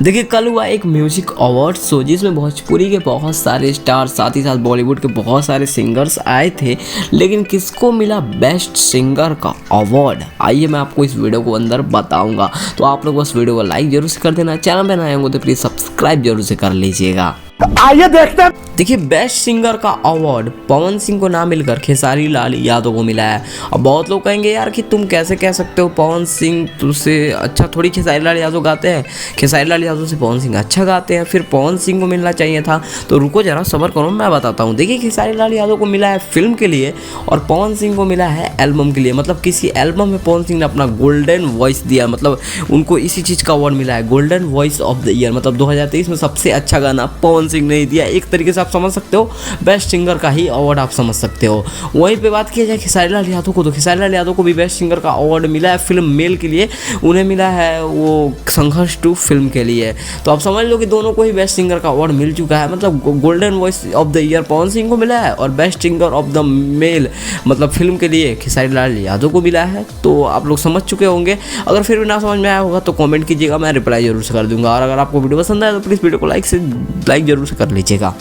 देखिए कल हुआ एक म्यूजिक अवार्ड शो जिसमें भोजपुरी के बहुत सारे स्टार साथ ही साथ बॉलीवुड के बहुत सारे सिंगर्स आए थे, लेकिन किसको मिला बेस्ट सिंगर का अवार्ड आइए मैं आपको इस वीडियो को अंदर बताऊंगा। तो आप लोग बस वीडियो को लाइक जरूर से कर देना, चैनल पे नए होंगे तो प्लीज सब्सक्राइब जरूर से कर लीजिएगा। आइए देखते हैं। देखिए बेस्ट सिंगर का अवार्ड पवन सिंह को ना मिलकर खेसारी लाल यादव को मिला है। अब बहुत लोग कहेंगे यार कि तुम कैसे कह सकते हो, पवन सिंह तुझसे अच्छा थोड़ी खेसारी लाल यादव गाते हैं, खेसारी लाल यादव से पवन सिंह अच्छा गाते हैं, फिर पवन सिंह को मिलना चाहिए था। तो रुको जरा सब्र करो, मैं बताता हूँ। देखिए खेसारी लाल यादव को मिला है फिल्म के लिए और पवन सिंह को मिला है एल्बम के लिए। मतलब किसी एल्बम में पवन सिंह ने अपना गोल्डन वॉइस दिया, मतलब उनको इसी चीज़ का अवार्ड मिला है, golden voice of the year. मतलब 2023 में सबसे अच्छा गाना पवन सिंह ने दिया। एक तरीके से आप समझ सकते हो बेस्ट सिंगर का ही अवार्ड आप समझ सकते हो। वहीं पे बात किया जाए खेसारी लाल यादव को, तो खेसारी लाल यादव को भी बेस्ट सिंगर का अवार्ड मिला है फिल्म मेल के लिए। उन्हें मिला है वो संघर्ष 2 फिल्म के लिए। तो आप समझ लो कि दोनों को ही बेस्ट सिंगर का अवार्ड मिल चुका है। मतलब golden voice of the year Pawan Singh को मिला है और best singer of the male मतलब फिल्म के लिए खेसारी लाल यादव को मिला है। तो आप लोग समझ चुके होंगे। अगर फिर भी ना समझ में आया होगा तो कमेंट कीजिएगा, मैं रिप्लाई जरूर से कर दूंगा। और अगर आपको वीडियो पसंद आए तो प्लीज़ वीडियो को लाइक जरूर से कर लीजिएगा।